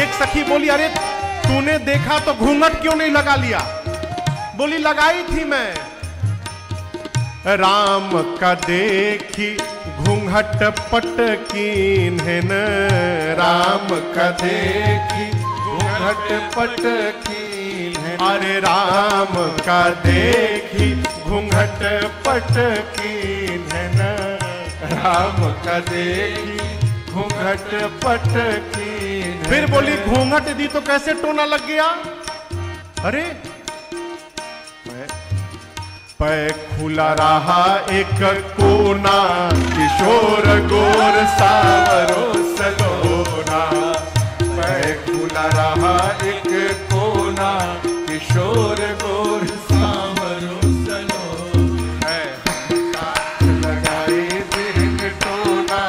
एक सखी बोली, अरे तूने देखा तो घूंघट क्यों नहीं लगा लिया? बोली, लगाई थी मैं। राम का देखी घूंघट पटकीन है न, राम का देखी घूंघट पटकीन है। अरे राम का देखी घूंघट पटकीन है न, राम का देखी घूंघट पटकीन। फिर बोली, घूंघट दी तो कैसे टोना लग गया? अरे पै खुला रहा एक कोना, किशोर गोर सावरो सलोना। पै खुला रहा एक कोना, किशोर गोर सावरो सलोना। लगाए दिन टोना,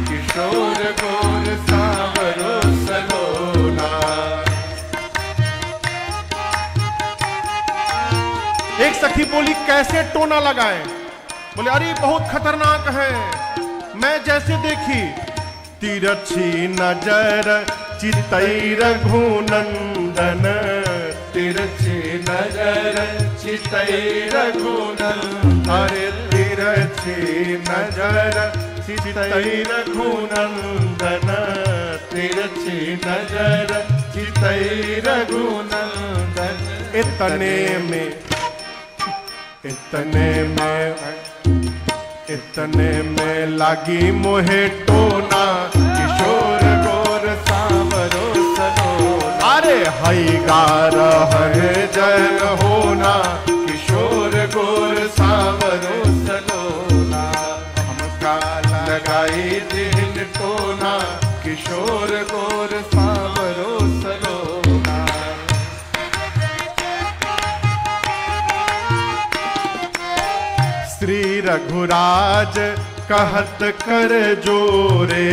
किशोर गोर सावरो सलोना। एक सखी बोली, कैसे टोना लगाए? बोले, अरे बहुत खतरनाक है। मैं जैसे देखी, तिरछी नजर चितई रघुनंदन, तिरछी नजर चितई रघुनंदन। अरे तिरछी नजर चितई रघुनंदन, तिरछी नजर चितई रघुनंदन। इतने में लागी मोहे टोना, किशोर गोर सावरो सलोना। अरे हई गार है जन होना, किशोर गोर सावरो सलोना। हमका लगाई दिन टोना, किशोर गोर सावरो सलोना। श्री रघुराज कहत कर जोरे,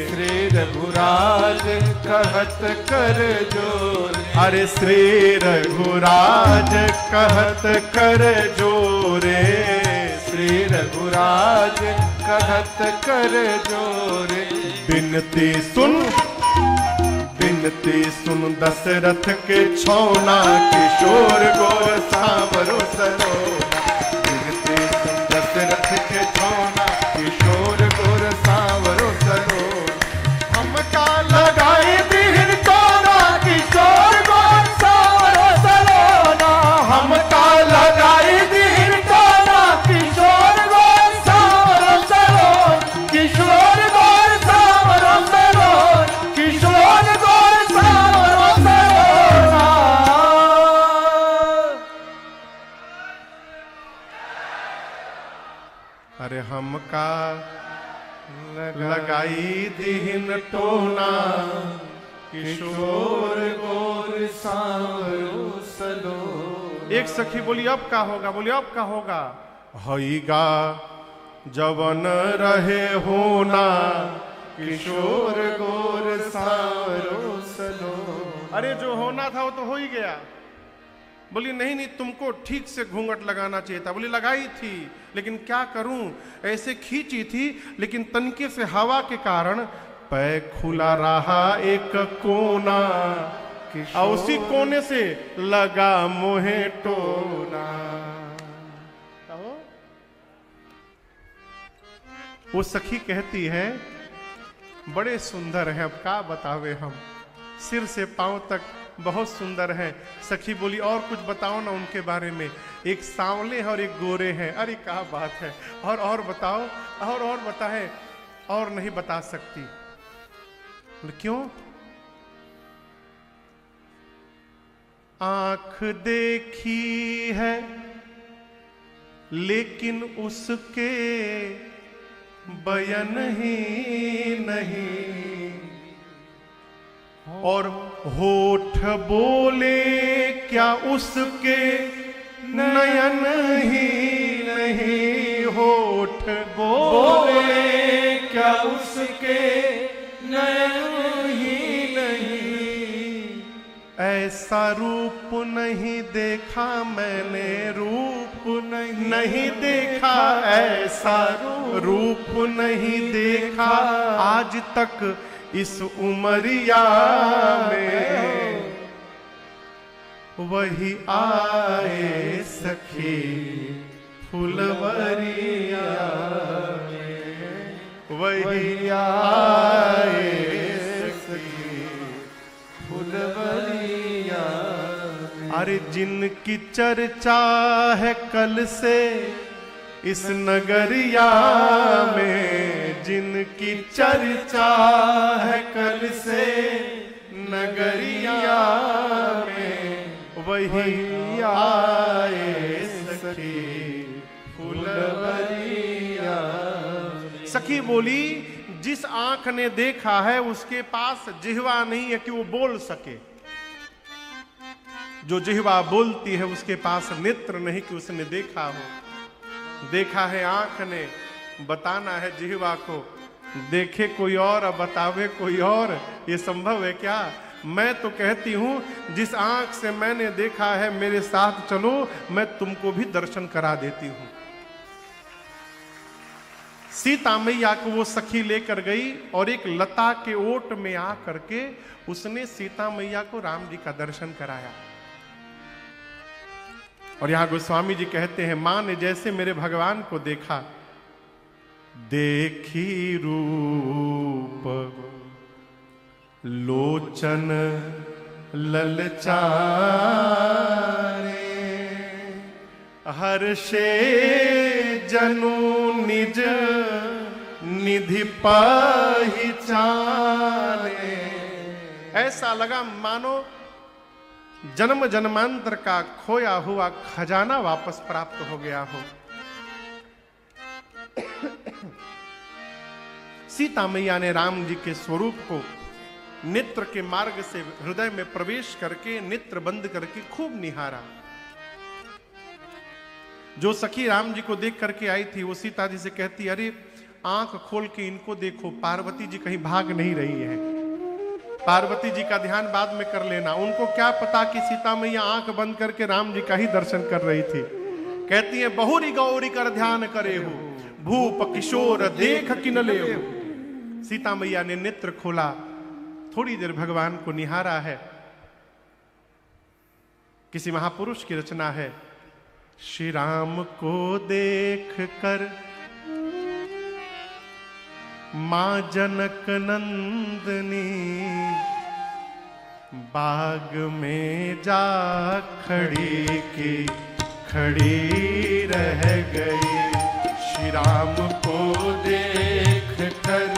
श्री रघुराज कहत कर जोरे। अरे श्री रघुराज कहत कर जोरे, श्री रघुराज कहत कर जोरे। बिनती सुन दशरथ के छौना, किशोर गोर सावरो सलोना। दशरथ के छौना, किशोर गोर सावरो सलोना। हमका लगाई दिन टोना, किशोर गोर सावरो सलोना। हमका लगाई दिन टोना, किशोर गोर सावरो सलोना। किशोर गोर सावरो सलोना, किशोर गोर सावरो सलोना। अरे हमका लगाई दीन टोना, किशोर गोर सावरो सलोना। एक सखी बोली, अब का होगा? बोली, अब का होगा? हईगा जवन रहे होना, किशोर गोर सावरो सलोना। अरे जो होना था वो तो हो ही गया। बोली, नहीं तुमको ठीक से घूंघट लगाना चाहिए था। बोली, लगाई थी, लेकिन क्या करूं, ऐसे खींची थी, लेकिन तनके से हवा के कारण पै खुला रहा एक कोना, और उसी कोने से लगा मोहे टोना। वो सखी कहती है, बड़े सुंदर हैं, अब क्या बतावे हम, सिर से पांव तक बहुत सुंदर है। सखी बोली, और कुछ बताओ ना उनके बारे में। एक सांवले हैं और एक गोरे हैं। अरे क्या बात है, और बताओ, और बताए। और नहीं बता सकती। बोले, क्यों? आंख देखी है लेकिन उसके बयान ही नहीं, और होठ बोले क्या उसके नयन ही नहीं। होठ बोले क्या उसके नयन ही नहीं। ऐसा रूप नहीं देखा मैंने, रूप नहीं देखा, ऐसा रूप नहीं देखा आज तक इस उमरिया में वही आए सखी फुलवरिया में, वही आए सखी फुलवरिया में। अरे जिनकी चर्चा है कल से इस नगरिया में, जिनकी चर्चा है कल से नगरिया में, वही आए सखी फुलवरिया। सखी बोली जिस आंख ने देखा है उसके पास जिह्वा नहीं है कि वो बोल सके, जो जिह्वा बोलती है उसके पास नेत्र नहीं कि उसने देखा हो। देखा है आंख ने, बताना है जिह्वा को, देखे कोई और और बतावे कोई और, ये संभव है क्या? मैं तो कहती हूं जिस आंख से मैंने देखा है मेरे साथ चलो, मैं तुमको भी दर्शन करा देती हूं। सीता मैया को वो सखी लेकर गई और एक लता के ओट में आ करके उसने सीता मैया को राम जी का दर्शन कराया। और यहां गोस्वामी जी कहते हैं मां ने जैसे मेरे भगवान को देखा, देखी रूप लोचन ललचारे, हर्षे जनु निज निधि पहचाने। ऐसा लगा मानो जन्म जन्मांतर का खोया हुआ खजाना वापस प्राप्त हो गया हो। सीता मैया ने राम जी के स्वरूप को नेत्र के मार्ग से हृदय में प्रवेश करके नेत्र बंद करके खूब निहारा। जो सखी राम जी को देख करके आई थी वो सीता जी से कहती, अरे आंख खोल के इनको देखो, पार्वती जी कहीं भाग नहीं रही है। पार्वती जी का ध्यान बाद में कर लेना। उनको क्या पता कि सीता मैया आंख बंद करके राम जी का ही दर्शन कर रही थी। कहती है बहुरी गौरी कर ध्यान करे हो, भूप किशोर देख किनले हो। सीता मैया ने नेत्र खोला, थोड़ी देर भगवान को निहारा है। किसी महापुरुष की रचना है, श्री राम को देख कर मां जनक नंदनी बाग में जा खड़ी की खड़ी रह गई। श्री राम को देख कर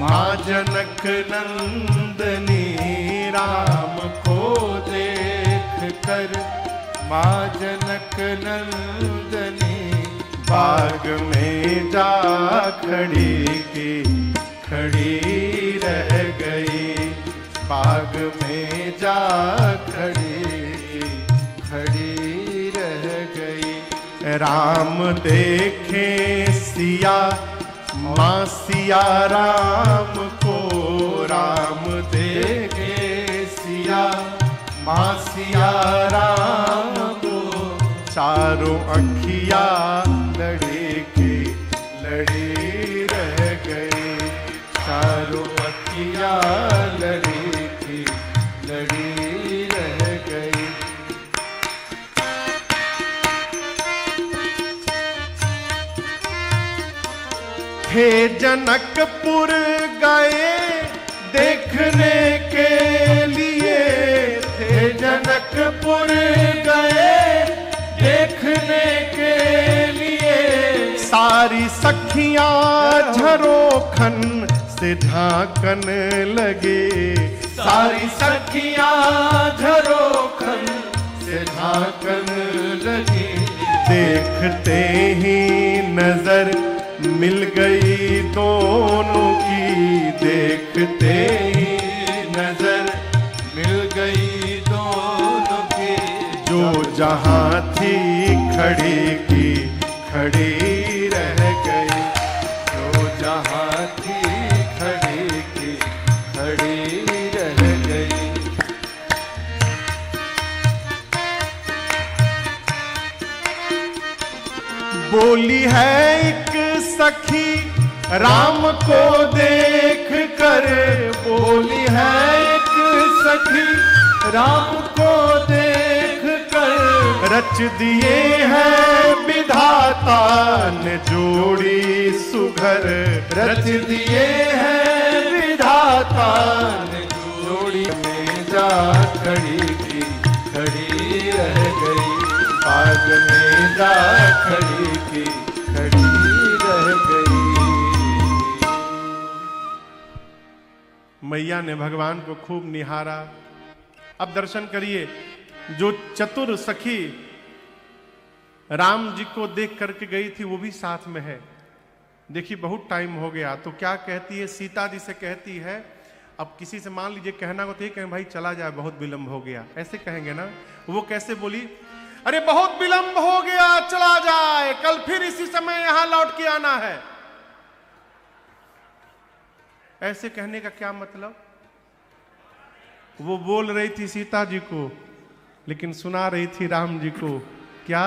मां जनक नंदनी, राम को देख कर मां जनक नंदनी बाग में जा खड़ी की खड़ी रह गई। बाग में जा खड़ी की खड़ी रह गई। राम देखे सिया मां सिया राम को, राम देखे सिया मां सिया राम को, चारों अखिया लड़ी की लड़ी रह गई। चारों अखिया लड़ी की लड़ी रह गई। थे जनकपुर गए देखने के लिए, थे जनकपुर गए देखने के लिए। सारी सखियां झरोखन से झांकन लगे, सारी सखियां झरोखन से झांकन लगी। देखते ही नजर मिल गई दोनों की, देखते ही नजर मिल गई दोनों की। जो जहां थी खड़ी की खड़ी रह गई, जो जहां थी खड़ी की खड़ी रह गई। बोली है एक सखी राम को देख कर बोली है एक सखी, राम को देख कर रच दिए हैं विधाता ने जोड़ी सुघर, रच दिए हैं विधाता ने जोड़ी में जा खड़ी की खड़ी रह गई, बाग में जा खड़ी की खड़ी रह गई। मैया ने भगवान को खूब निहारा। अब दर्शन करिए, जो चतुर सखी राम जी को देख करके गई थी वो भी साथ में है। देखिए बहुत टाइम हो गया तो क्या कहती है, सीता जी से कहती है, अब किसी से मान लीजिए कहना को तो ये कहें भाई चला जाए बहुत विलंब हो गया, ऐसे कहेंगे ना। वो कैसे बोली, अरे बहुत विलंब हो गया चला जाए, कल फिर इसी समय यहां लौट के आना है। ऐसे कहने का क्या मतलब? वो बोल रही थी सीता जी को, लेकिन सुना रही थी राम जी को। क्या?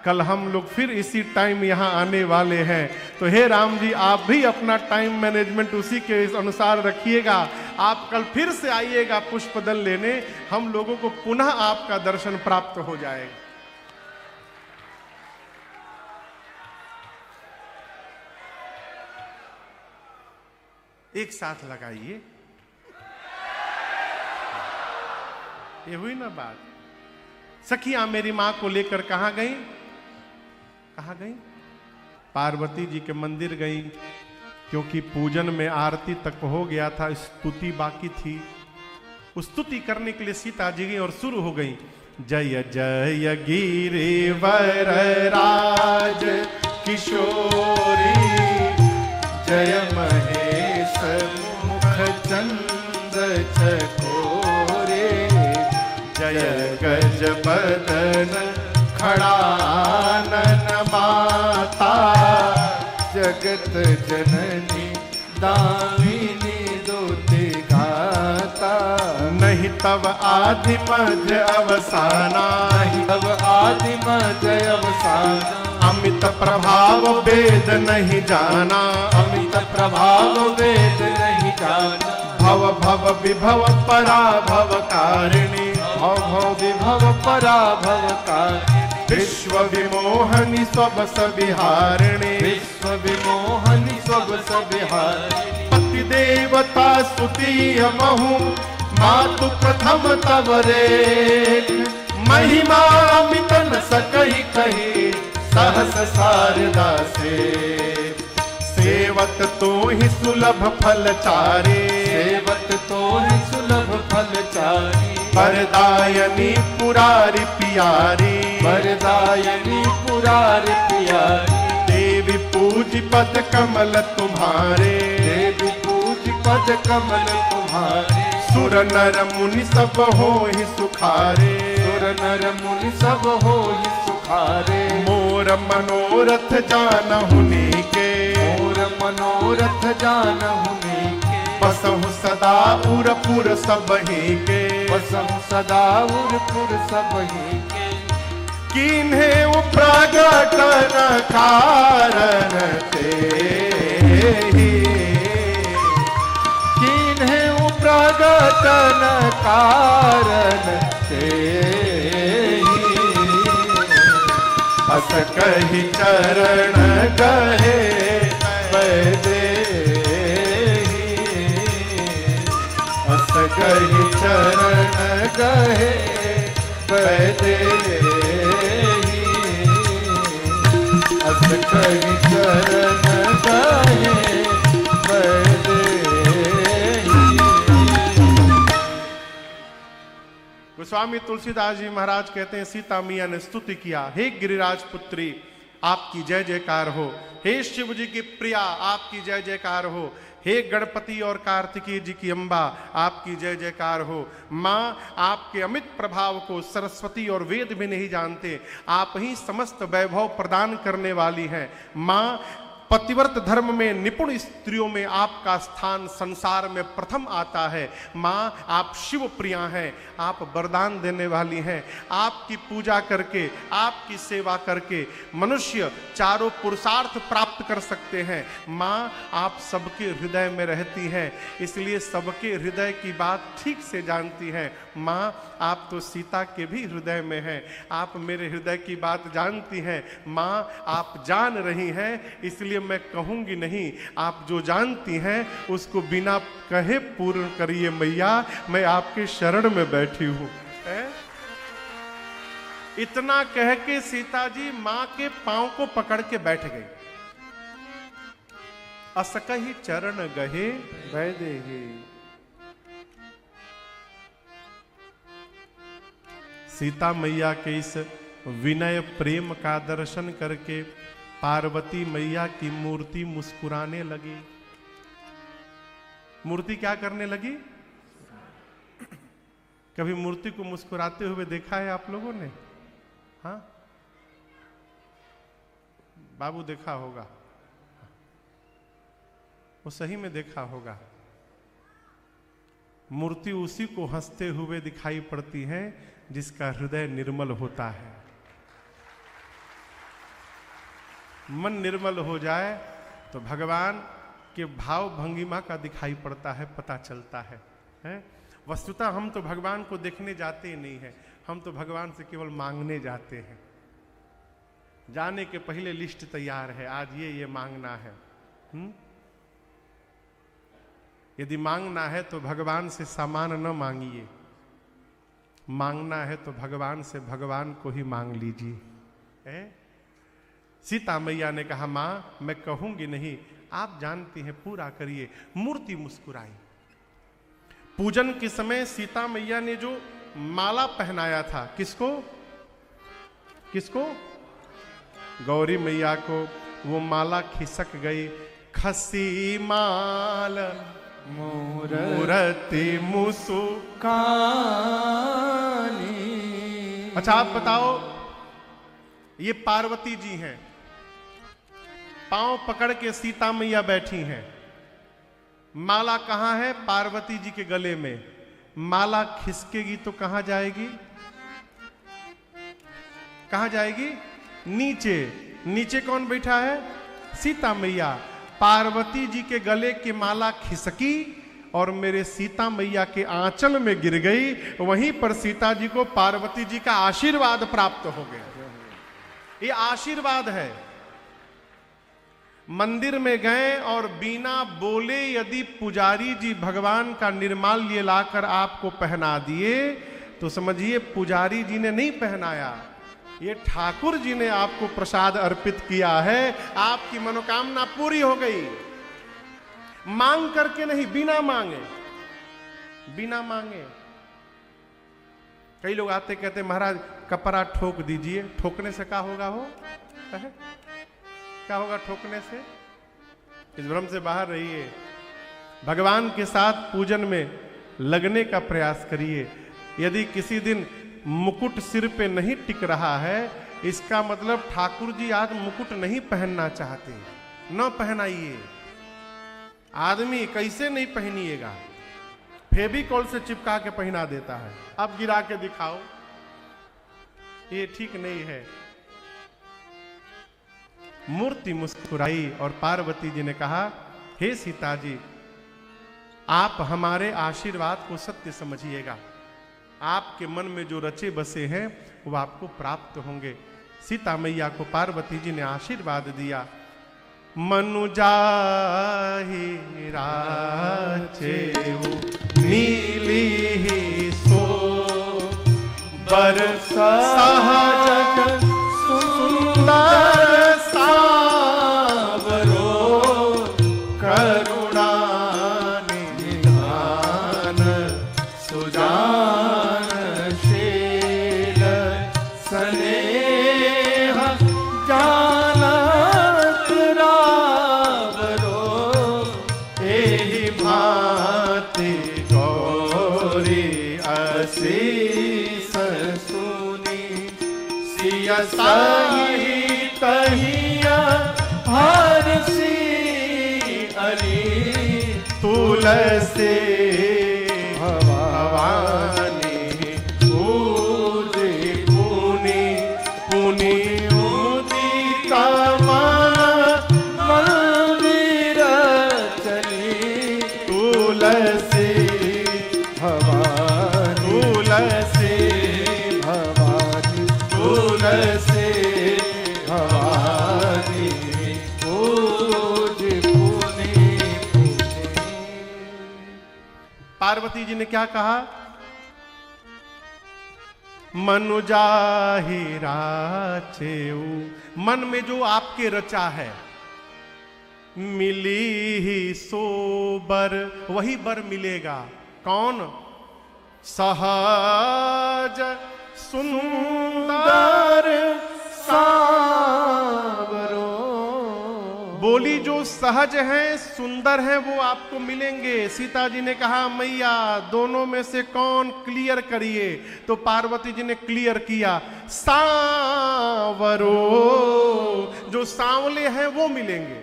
कल हम लोग फिर इसी टाइम यहां आने वाले हैं। तो हे राम जी, आप भी अपना टाइम मैनेजमेंट उसी के अनुसार रखिएगा। आप कल फिर से आइएगा पुष्पदल लेने, हम लोगों को पुनः आपका दर्शन प्राप्त हो जाएगा। एक साथ लगाइए, ये हुई ना बात। सखियां मेरी मां को लेकर कहां गई? कहां गई? पार्वती जी के मंदिर गई, क्योंकि पूजन में आरती तक हो गया था, स्तुति बाकी थी। उस स्तुति करने के लिए सीता जी गई और शुरू हो गई, जय जय गिरिवर राज किशोरी, जय महेश मुख चंद्र चकोरे, जय गज बदन खड़ानन माता, जगत जननी दामिनी दुति गाता, नहीं तब आदि मध्य अवसाना, नहीं तब आदि मध्य अवसाना, अमित प्रभाव वेद नहीं जाना, अमित प्रभाव वेद नहीं जाना, भव भव विभव पराभव कारिणी, भव भव विभव पराभव कारिणी, विश्व विमोहनी स्वबस विहारिणी, विश्व विमोहनी स्वबस विहारिणी, पति देवता स्तुति महु, मातु प्रथम तव रेख, महिमा अमित न सकहि कही, सहस शारदा से, सेवत तो ही सुलभ फलचारी, सेवत तो ही सुलभ फलचारी, वरदायनी पुरारी पियारी, वरदायनी पुरारी पियारी, देवी पूज पद कमल तुम्हारे, देवी पूज पद कमल तुम्हारे, सुर नर मुनि सब हो ही सुखारे, सुर नर मुनि सब हो ही सुखारे, मोर मनोरथ जानहुनी के, मोर मनोरथ जानहुनी के, बसहु सदा उरपुर सबही के, बसहु सदा उरपुर सबही के, किन्हें प्रगटन कारण तेहि, किन्हें प्रगटन कारण तेहि, अस कहि चरण गहे वैदेही, अस कहि चरण गहे वैदेही, अस कहि चरण गहे वैदेही। गोस्वामी तुलसीदास जी महाराज कहते हैं, सीता मिया ने स्तुति किया, हे गिरिराज पुत्री आपकी जय जयकार हो, हे शिव जी की प्रिया आपकी जय जयकार हो, हे गणपति और कार्तिकी जी की अम्बा आपकी जय जयकार हो। माँ आपके अमित प्रभाव को सरस्वती और वेद भी नहीं जानते, आप ही समस्त वैभव प्रदान करने वाली हैं। माँ पतिव्रत धर्म में निपुण स्त्रियों में आपका स्थान संसार में प्रथम आता है। माँ, आप शिव प्रिया हैं, आप वरदान देने वाली हैं। आपकी पूजा करके, आपकी सेवा करके मनुष्य चारों पुरुषार्थ प्राप्त कर सकते हैं। माँ, आप सबके हृदय में रहती हैं, इसलिए सबके हृदय की बात ठीक से जानती हैं। माँ, आप तो सीता के भी हृदय में हैं, आप मेरे हृदय की बात जानती हैं। माँ, आप जान रही हैं, इसलिए मैं कहूंगी नहीं, आप जो जानती हैं उसको बिना कहे पूर्ण करिए मैया, मैं आपके शरण में बैठी हूं। इतना कह के सीता जी मां के पांव को पकड़ के बैठ गई। असकहि चरण गहे वैदेही। सीता मैया के इस विनय प्रेम का दर्शन करके पार्वती मैया की मूर्ति मुस्कुराने लगी। मूर्ति क्या करने लगी? कभी मूर्ति को मुस्कुराते हुए देखा है आप लोगों ने? हाँ बाबू, देखा होगा, वो सही में देखा होगा। मूर्ति उसी को हंसते हुए दिखाई पड़ती है जिसका हृदय निर्मल होता है। मन निर्मल हो जाए तो भगवान के भाव भंगिमा का दिखाई पड़ता है, पता चलता है? वस्तुतः हम तो भगवान को देखने जाते ही नहीं हैं, हम तो भगवान से केवल मांगने जाते हैं। जाने के पहले लिस्ट तैयार है, आज ये मांगना है। यदि मांगना है तो भगवान से सामान न मांगिए, मांगना है तो भगवान से भगवान को ही मांग लीजिए। सीता मैया ने कहा, मां, मैं कहूंगी नहीं, आप जानती हैं, पूरा करिए। मूर्ति मुस्कुराई। पूजन के समय सीता मैया ने जो माला पहनाया था, किसको किसको? गौरी मैया को। वो माला खिसक गई। खसी माल मूर्ति मुस्कानी। अच्छा आप बताओ, ये पार्वती जी हैं, पांव पकड़ के सीता मैया बैठी हैं। माला कहां है? पार्वती जी के गले में। माला खिसकेगी तो कहां जाएगी? कहां जाएगी? नीचे। नीचे कौन बैठा है? सीता मैया। पार्वती जी के गले की माला खिसकी और मेरे सीता मैया के आंचल में गिर गई। वहीं पर सीता जी को पार्वती जी का आशीर्वाद प्राप्त हो गया। ये आशीर्वाद है। मंदिर में गए और बिना बोले यदि पुजारी जी भगवान का निर्माल्य लाकर आपको पहना दिए तो समझिए पुजारी जी ने नहीं पहनाया, ये ठाकुर जी ने आपको प्रसाद अर्पित किया है। आपकी मनोकामना पूरी हो गई। मांग करके नहीं, बिना मांगे। बिना मांगे। कई लोग आते कहते महाराज कपड़ा ठोक दीजिए। ठोकने से क्या होगा? हो क्या होगा ठोकने से? इस भ्रम से बाहर रहिए। भगवान के साथ पूजन में लगने का प्रयास करिए। यदि किसी दिन मुकुट सिर पे नहीं टिक रहा है, इसका मतलब ठाकुर जी आज मुकुट नहीं पहनना चाहते। न पहनाइए। आदमी कैसे नहीं पहनिएगा? फेविकॉल से चिपका के पहना देता है। अब गिरा के दिखाओ, ये ठीक नहीं है। मूर्ति मुस्कुराई और पार्वती जी ने कहा, हे सीता जी, आप हमारे आशीर्वाद को सत्य समझिएगा। आपके मन में जो रचे बसे हैं वो आपको प्राप्त होंगे। सीता मैया को पार्वती जी ने आशीर्वाद दिया। मनु जाहि राचेउ नीली सो बरस सहज सुंदर सावरो करुणा निधान सुजान शील स्नेह जानत रावरो एहि भांति गौरी असीस सुनी सिय सही तहिया हर सी तुलसी भवानी पूजे पुनि पुनि उदिता मंदिर चली तुलसी भवानी तुलसी भवानी तुलसी भवानी पूज पुनि पुनि। पार्वती जी ने क्या कहा? मनुजाहि राचेऊ, मन में जो आपके रचा है, मिली ही सो बर, वही बर मिलेगा। कौन? सहज सुंदर सावरो। बोली जो सहज हैं सुंदर हैं वो आपको मिलेंगे। सीता जी ने कहा मैया दोनों में से कौन, क्लियर करिए। तो पार्वती जी ने क्लियर किया, सांवरो, जो सांवले हैं वो मिलेंगे।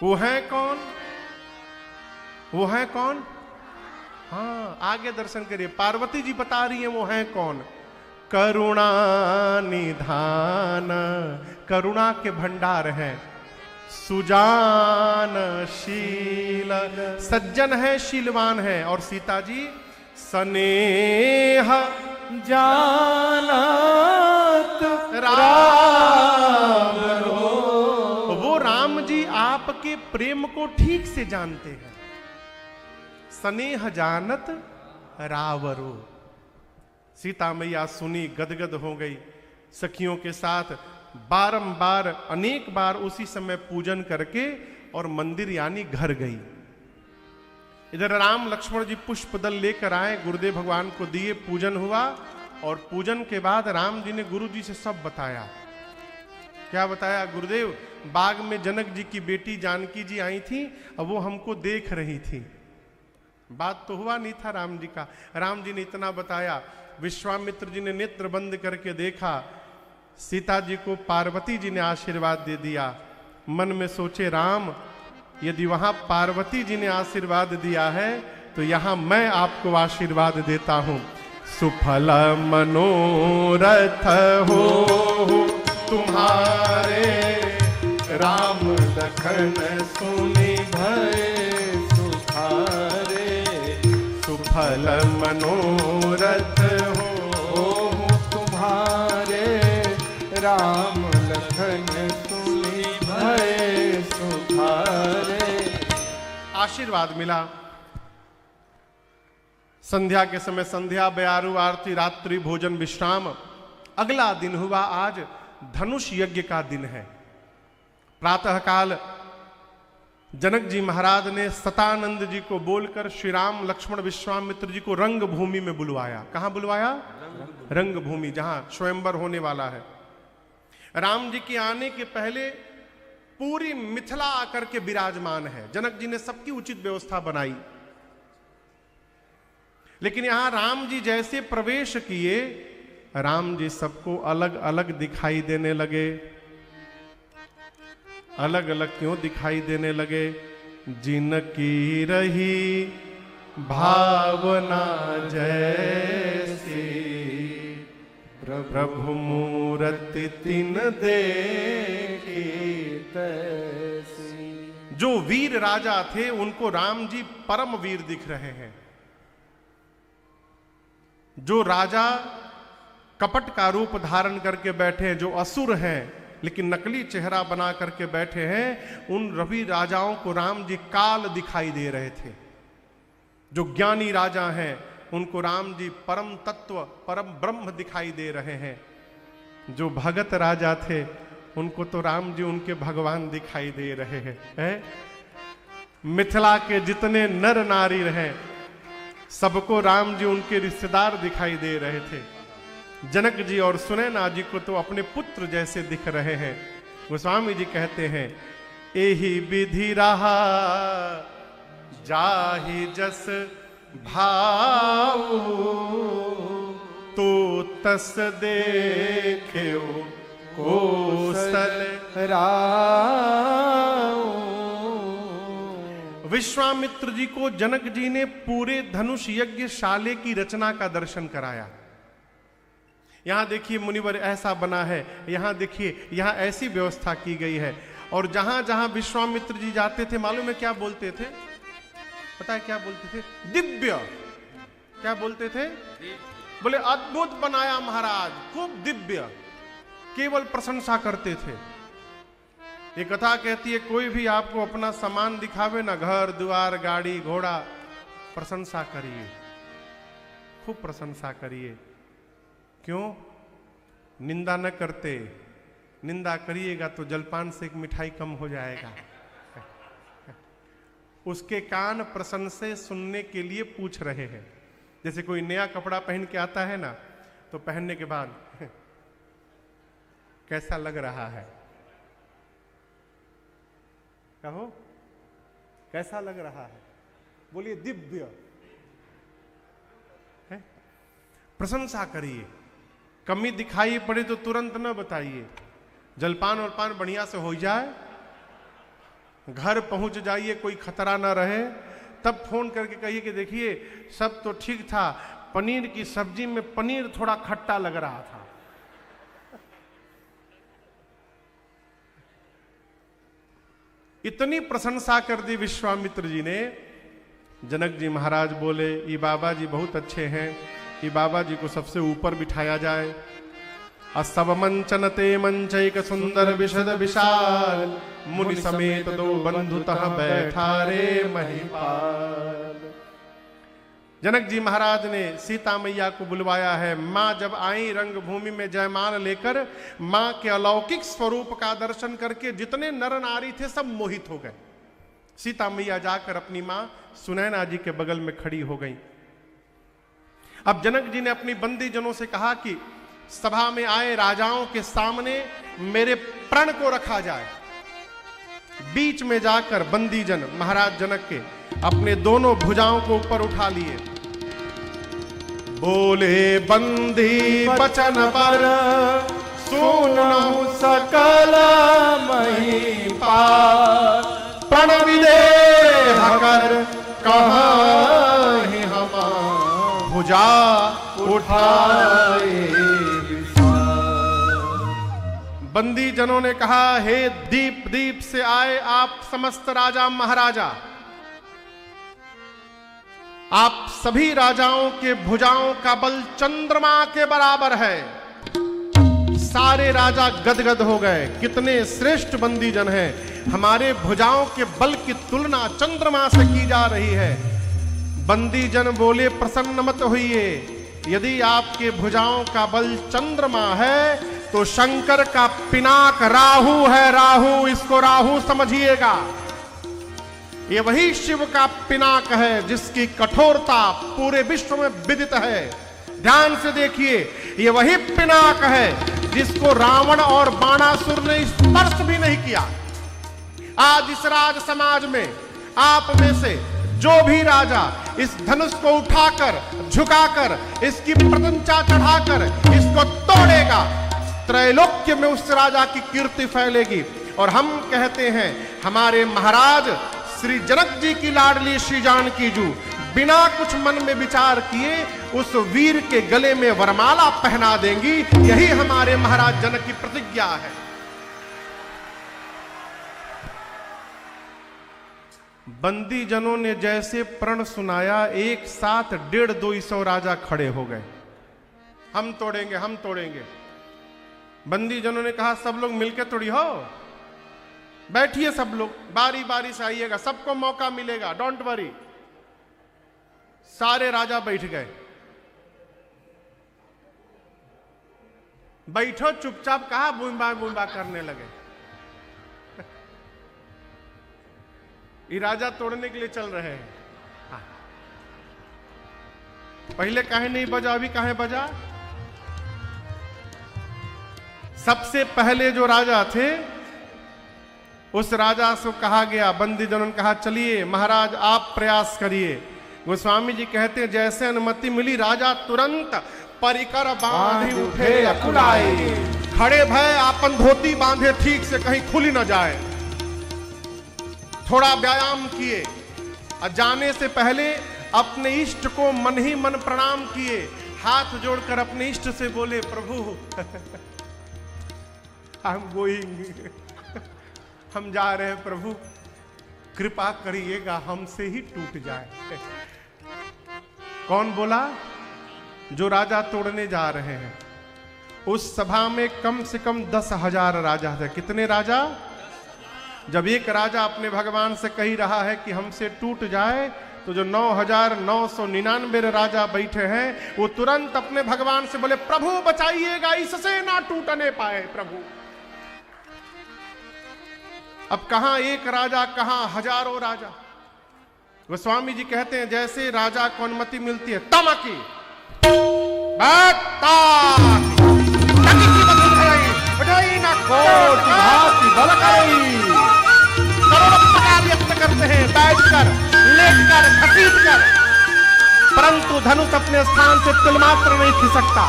वो हैं कौन? वो हैं कौन? हाँ आगे दर्शन करिए, पार्वती जी बता रही हैं वो हैं कौन। करुणा निधान, करुणा के भंडार हैं। सुजान शील, सज्जन है, शीलवान है। और सीता जी स्नेह जानत रावरो। वो राम जी आपके प्रेम को ठीक से जानते हैं। स्नेह जानत रावरो। सीता मैया सुनी, गदगद हो गई। सखियों के साथ बारंबार अनेक बार उसी समय पूजन करके और मंदिर यानी घर गई। इधर राम लक्ष्मण जी पुष्प दल लेकर आए, गुरुदेव भगवान को दिए, पूजन हुआ। और पूजन के बाद राम जी ने गुरु जी से सब बताया। क्या बताया? गुरुदेव बाग में जनक जी की बेटी जानकी जी आई थी, अब वो हमको देख रही थी। बात तो हुआ नहीं था राम जी का। राम जी ने इतना बताया। विश्वामित्र जी ने नेत्र बंद करके देखा, सीता जी को पार्वती जी ने आशीर्वाद दे दिया। मन में सोचे राम यदि वहां पार्वती जी ने आशीर्वाद दिया है तो यहां मैं आपको आशीर्वाद देता हूं। सुफल मनोरथ हो तुम्हारे, राम लखन सुनि भय सुखारे। सुफल मनोरथ हो तुम्हारे, राम लखन सुनि भय सुखारे। आशीर्वाद मिला। संध्या के समय संध्या, बयारू, आरती, रात्रि भोजन, विश्राम। अगला दिन हुआ आज धनुष यज्ञ का दिन है। प्रातःकाल जनक जी महाराज ने सतानंद जी को बोलकर श्री राम लक्ष्मण विश्वामित्र जी को रंग भूमि में बुलवाया। कहां बुलवाया? रंग भूमि, जहां स्वयंवर होने वाला है। राम जी के आने के पहले पूरी मिथिला आकर के विराजमान है। जनक जी ने सबकी उचित व्यवस्था बनाई। लेकिन यहां राम जी जैसे प्रवेश किए, राम जी सबको अलग अलग दिखाई देने लगे। अलग अलग क्यों दिखाई देने लगे? जिनकी रही भावना जैसी, प्रभु मूरति तिन देखी तैसी। जो वीर राजा थे उनको राम जी परम वीर दिख रहे हैं। जो राजा कपट का रूप धारण करके बैठे, जो असुर हैं लेकिन नकली चेहरा बना करके बैठे हैं, उन रवि राजाओं को राम जी काल दिखाई दे रहे थे। जो ज्ञानी राजा हैं उनको राम जी परम तत्व, परम ब्रह्म दिखाई दे रहे हैं। जो भगत राजा थे उनको तो राम जी उनके भगवान दिखाई दे रहे हैं। मिथिला के जितने नर नारी रहे सबको राम जी उनके रिश्तेदार दिखाई दे रहे थे। जनक जी और सुनैना जी को तो अपने पुत्र जैसे दिख रहे हैं। गोस्वामी जी कहते हैं, एही विधि रहा जाहि जस भाऊ, तो तस देख्यो कौशल राऊ। विश्वामित्र जी को जनक जी ने पूरे धनुष यज्ञ शाले की रचना का दर्शन कराया। यहां देखिए मुनिवर ऐसा बना है, यहां देखिए यहां ऐसी व्यवस्था की गई है। और जहां जहां विश्वामित्र जी जाते थे मालूम है क्या बोलते थे? पता है क्या बोलते थे? दिव्य। क्या बोलते थे? बोले अद्भुत बनाया महाराज, खूब दिव्य, केवल प्रशंसा करते थे। ये कथा कहती है कोई भी आपको अपना सामान दिखावे ना, घर द्वार गाड़ी घोड़ा, प्रशंसा करिए, खूब प्रशंसा करिए। क्यों? निंदा न करते, निंदा करिएगा तो जलपान से एक मिठाई कम हो जाएगा। उसके कान प्रशंसा सुनने के लिए पूछ रहे हैं। जैसे कोई नया कपड़ा पहन के आता है ना, तो पहनने के बाद कैसा लग रहा है, कहो कैसा लग रहा है, बोलिए दिव्य है। प्रशंसा करिए, कमी दिखाई पड़े तो तुरंत न बताइए। जलपान और पान बढ़िया से हो जाए, घर पहुंच जाइए, कोई खतरा ना रहे, तब फोन करके कहिए कि देखिए सब तो ठीक था, पनीर की सब्जी में पनीर थोड़ा खट्टा लग रहा था। इतनी प्रशंसा कर दी विश्वामित्र जी ने। जनक जी महाराज बोले ये बाबा जी बहुत अच्छे हैं, ये बाबा जी को सबसे ऊपर बिठाया जाए। असव मंचनते मंचैक सुंदर विशद विशाल, मुनि समेत दो बंधुतः बैठा रे महिपाल। जनक जी महाराज ने सीता मैया को बुलवाया है। मां जब आई रंगभूमि में जयमाल लेकर, मां के अलौकिक स्वरूप का दर्शन करके जितने नर नारी थे सब मोहित हो गए। सीता मैया जाकर अपनी मां सुनैना जी के बगल में खड़ी हो गई। अब जनक जी ने अपनी बंदी जनों से कहा कि सभा में आए राजाओं के सामने मेरे प्रण को रखा जाए। बीच में जाकर बंदी जन महाराज जनक के अपने दोनों भुजाओं को ऊपर उठा लिए। बोले बंदी बचन पर सुनहु सकल महिपाल, प्रण विदेह कर कहाहि हम भुजा उठाए। बंदी जनों ने कहा हे दीप दीप से आए आप समस्त राजा महाराजा, आप सभी राजाओं के भुजाओं का बल चंद्रमा के बराबर है। सारे राजा गदगद हो गए, कितने श्रेष्ठ बंदी जन हैं, हमारे भुजाओं के बल की तुलना चंद्रमा से की जा रही है। बंदी जन बोले प्रसन्न मत होइए, यदि आपके भुजाओं का बल चंद्रमा है तो शंकर का पिनाक राहु है। राहु, इसको राहु समझिएगा, ये वही शिव का पिनाक है जिसकी कठोरता पूरे विश्व में विदित है। ध्यान से देखिए, ये वही पिनाक है जिसको रावण और बाणासुर ने स्पर्श भी नहीं किया। आज इस राज समाज में आप में से जो भी राजा इस धनुष को उठाकर झुकाकर इसकी प्रतंचा चढ़ाकर इसको तोड़ेगा, त्रैलोक्य में उस राजा की कीर्ति फैलेगी। और हम कहते हैं हमारे महाराज श्री जनक जी की लाडली श्री जानकी जू बिना कुछ मन में विचार किए उस वीर के गले में वरमाला पहना देंगी। यही हमारे महाराज जनक की प्रतिज्ञा है। बंदी जनों ने जैसे प्रण सुनाया, एक साथ 150-200 राजा खड़े हो गए। हम तोड़ेंगे, हम तोड़ेंगे। बंदी जनों ने कहा सब लोग मिलकर तोड़ी हो, बैठिए सब लोग, बारी बारी से आइएगा, सबको मौका मिलेगा, डोंट वरी। सारे राजा बैठ गए। बैठो चुपचाप, कहा बूंबा बूंबा करने लगे। ये राजा तोड़ने के लिए चल रहे हैं। हाँ। पहले काहे नहीं बजा, अभी काहे बजा? सबसे पहले जो राजा थे उस राजा से कहा गया, बंदी जनों ने कहा चलिए महाराज आप प्रयास करिए। गोस्वामी जी कहते हैं जैसे अनुमति मिली राजा तुरंत परिकर बांधे उठे अकुलाए, खड़े भय आपन धोती बांधे ठीक से कहीं खुली न जाए। थोड़ा व्यायाम किए, और जाने से पहले अपने इष्ट को मन ही मन प्रणाम किए, हाथ जोड़कर अपने इष्ट से बोले, प्रभु आई एम गोइंग, हम जा रहे हैं प्रभु, कृपा करिएगा हमसे ही टूट जाए। कौन बोला? जो राजा तोड़ने जा रहे हैं। उस सभा में कम से कम 10,000 राजा थे। कितने राजा? जब एक राजा अपने भगवान से कही रहा है कि हमसे टूट जाए, तो जो 9,999 राजा बैठे हैं वो तुरंत अपने भगवान से बोले, प्रभु बचाइएगा, इससे ना टूटने पाए प्रभु। अब कहां एक राजा, कहां हजारों राजा। गोस्वामी जी कहते हैं जैसे राजा को अनुमति मिलती है, तमकी व्यक्त करते हैं, बैठकर, लेटकर, घसीटकर, परंतु धनुष अपने स्थान से तिल मात्र नहीं खिसकता।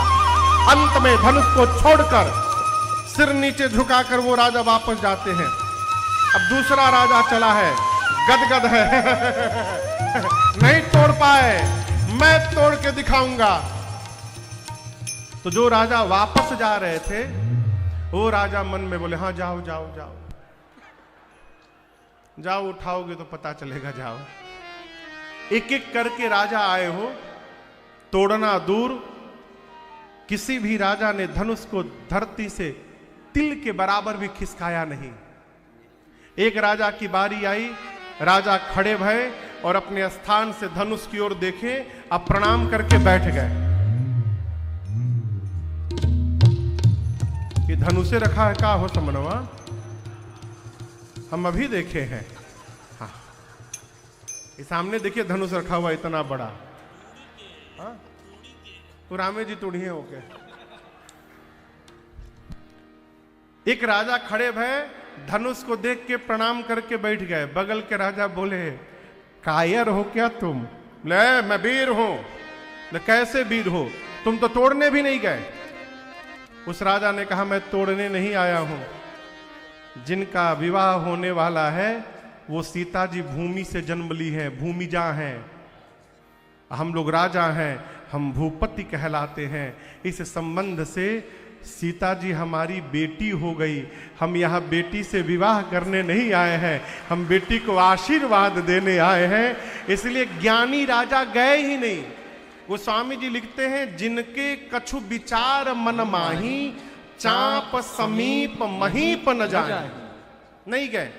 अंत में धनुष को छोड़कर सिर नीचे झुकाकर वो राजा वापस जाते हैं। अब दूसरा राजा चला है, गदगद है नहीं तोड़ पाए, मैं तोड़ के दिखाऊंगा। तो जो राजा वापस जा रहे थे वो राजा मन में बोले, हाँ जाओ जाओ जाओ जाओ, उठाओगे तो पता चलेगा, जाओ। एक एक करके राजा आए हो, तोड़ना दूर, किसी भी राजा ने धनुष को धरती से तिल के बराबर भी खिसकाया नहीं। एक राजा की बारी आई, राजा खड़े भये और अपने स्थान से धनुष की ओर देखे, अब प्रणाम करके बैठ गए। ये धनुषे रखा है, का हो समनवा? हम अभी देखे हैं। हाँ, ये सामने देखिए धनुष रखा हुआ इतना बड़ा। हाँ, तो रामे जी तोड़िए होके। एक राजा खड़े भये, धनुष को देख के प्रणाम करके बैठ गए। बगल के राजा बोले, कायर हो क्या तुम? ले, मैं वीर हूं। ले, कैसे वीर हो? तुम तो तोड़ने भी नहीं गए। उस राजा ने कहा, मैं तोड़ने नहीं आया हूं, जिनका विवाह होने वाला है वो सीता जी भूमि से जन्म ली है, भूमिजा हैं। हम लोग राजा हैं, हम भूपति कहलाते हैं। इस संबंध से सीता जी हमारी बेटी हो गई। हम यहाँ बेटी से विवाह करने नहीं आए हैं, हम बेटी को आशीर्वाद देने आए हैं। इसलिए ज्ञानी राजा गए ही नहीं। गोस्वामी जी लिखते हैं, जिनके कछु विचार मन माही, चाप समीप महीप न जाए। नहीं गए।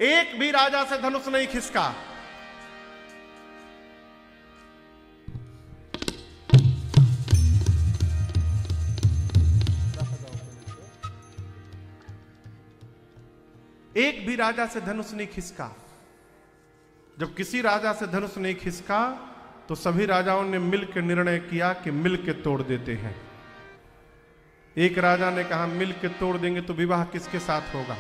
एक भी राजा से धनुष नहीं खिसका। एक भी राजा से धनुष नहीं खिसका। जब किसी राजा से धनुष नहीं खिसका तो सभी राजाओं ने मिलकर निर्णय किया कि मिलकर तोड़ देते हैं। एक राजा ने कहा, मिलकर तोड़ देंगे तो विवाह किसके साथ होगा?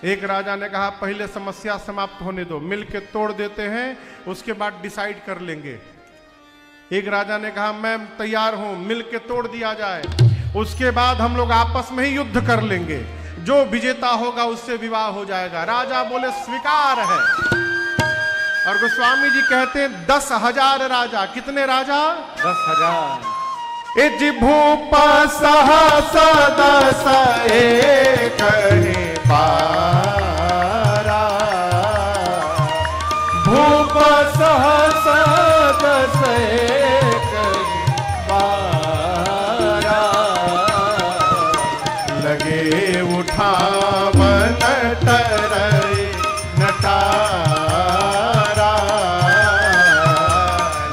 एक राजा ने कहा, पहले समस्या समाप्त होने दो, मिलकर तोड़ देते हैं, उसके बाद डिसाइड कर लेंगे। एक राजा ने कहा, मैं तैयार हूं, मिलकर तोड़ दिया जाए, उसके बाद हम लोग आपस में ही युद्ध कर लेंगे, जो विजेता होगा उससे विवाह हो जाएगा। राजा बोले, स्वीकार है। और गोस्वामी जी कहते हैं 10,000 राजा। कितने राजा? 10,000। भूप सहस दस एक बारा, भूप सहस दस एक बारा, लगे उठावन तरई नटारा,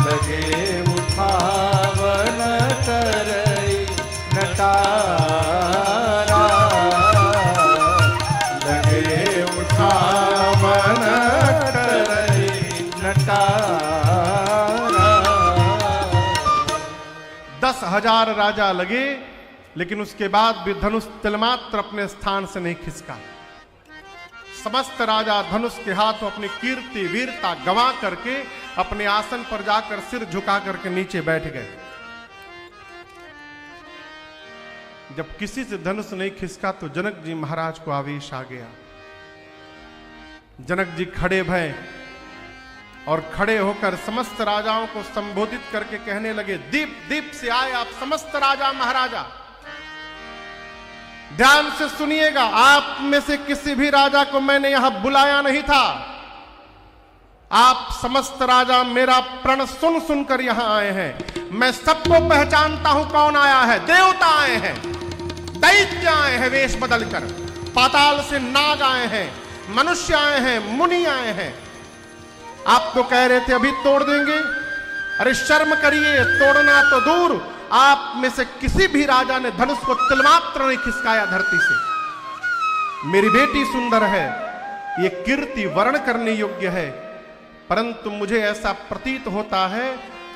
लगे उठावन तरई नटारा, लगे उठावन तरई नटारा। 10,000 राजा लगे, लेकिन उसके बाद भी धनुष तिलमात्र अपने स्थान से नहीं खिसका। समस्त राजा धनुष के हाथों अपनी कीर्ति वीरता गंवा करके अपने आसन पर जाकर सिर झुका करके नीचे बैठ गए। जब किसी से धनुष नहीं खिसका तो जनक जी महाराज को आवेश आ गया। जनक जी खड़े भय और खड़े होकर समस्त राजाओं को संबोधित करके कहने लगे, दीप दीप से आए आप समस्त राजा महाराजा, ध्यान से सुनिएगा, आप में से किसी भी राजा को मैंने यहां बुलाया नहीं था। आप समस्त राजा मेरा प्रण सुन सुनकर यहां आए हैं। मैं सबको पहचानता हूं कौन आया है। देवता आए हैं, दैत्य आए हैं वेश बदलकर, पाताल से नाग आए हैं, मनुष्य आए हैं, मुनि आए हैं। आप तो कह रहे थे अभी तोड़ देंगे, अरे शर्म करिए, तोड़ना तो दूर, आप में से किसी भी राजा ने धनुष को तिलमात्र नहीं खिसकाया धरती से। मेरी बेटी सुंदर है, ये कीर्ति वर्ण करने योग्य है, परंतु मुझे ऐसा प्रतीत होता है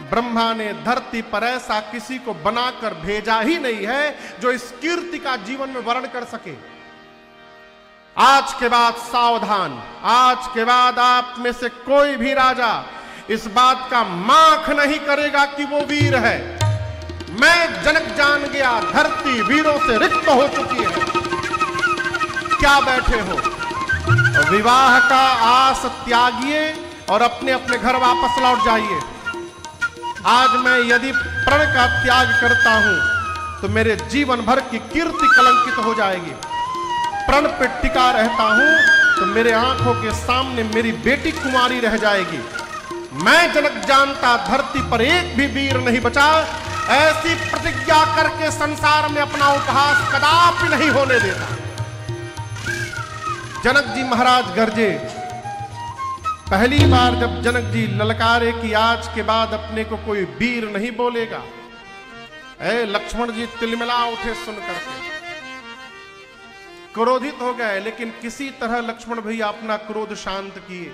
ब्रह्मा ने धरती पर ऐसा किसी को बनाकर भेजा ही नहीं है जो इस कीर्ति का जीवन में वर्ण कर सके। आज के बाद सावधान, आज के बाद आप में से कोई भी राजा इस बात का माख नहीं करेगा कि वो वीर है। मैं जनक जान गया, धरती वीरों से रिक्त हो चुकी है। क्या बैठे हो, विवाह का आस त्यागिए और अपने अपने घर वापस लौट जाइए। आज मैं यदि प्रण का त्याग करता हूं तो मेरे जीवन भर की कीर्ति कलंकित हो जाएगी। प्रण पे टिका रहता हूं तो मेरे आंखों के सामने मेरी बेटी कुमारी रह जाएगी। मैं जनक जानता धरती पर एक भी वीर नहीं बचा, ऐसी प्रतिज्ञा करके संसार में अपना उपहास कदापि नहीं होने देता। जनक जी महाराज गरजे। पहली बार जब जनक जी ललकारे कि आज के बाद अपने को कोई वीर नहीं बोलेगा, लक्ष्मण जी तिलमिला उठे सुनकर के, क्रोधित हो गए, लेकिन किसी तरह लक्ष्मण भैया अपना क्रोध शांत किए।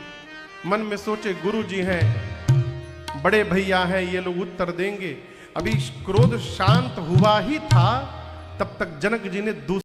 मन में सोचे गुरु जी हैं, बड़े भैया हैं, ये लोग उत्तर देंगे। अभी क्रोध शांत हुआ ही था, तब तक जनक जी ने दूसरे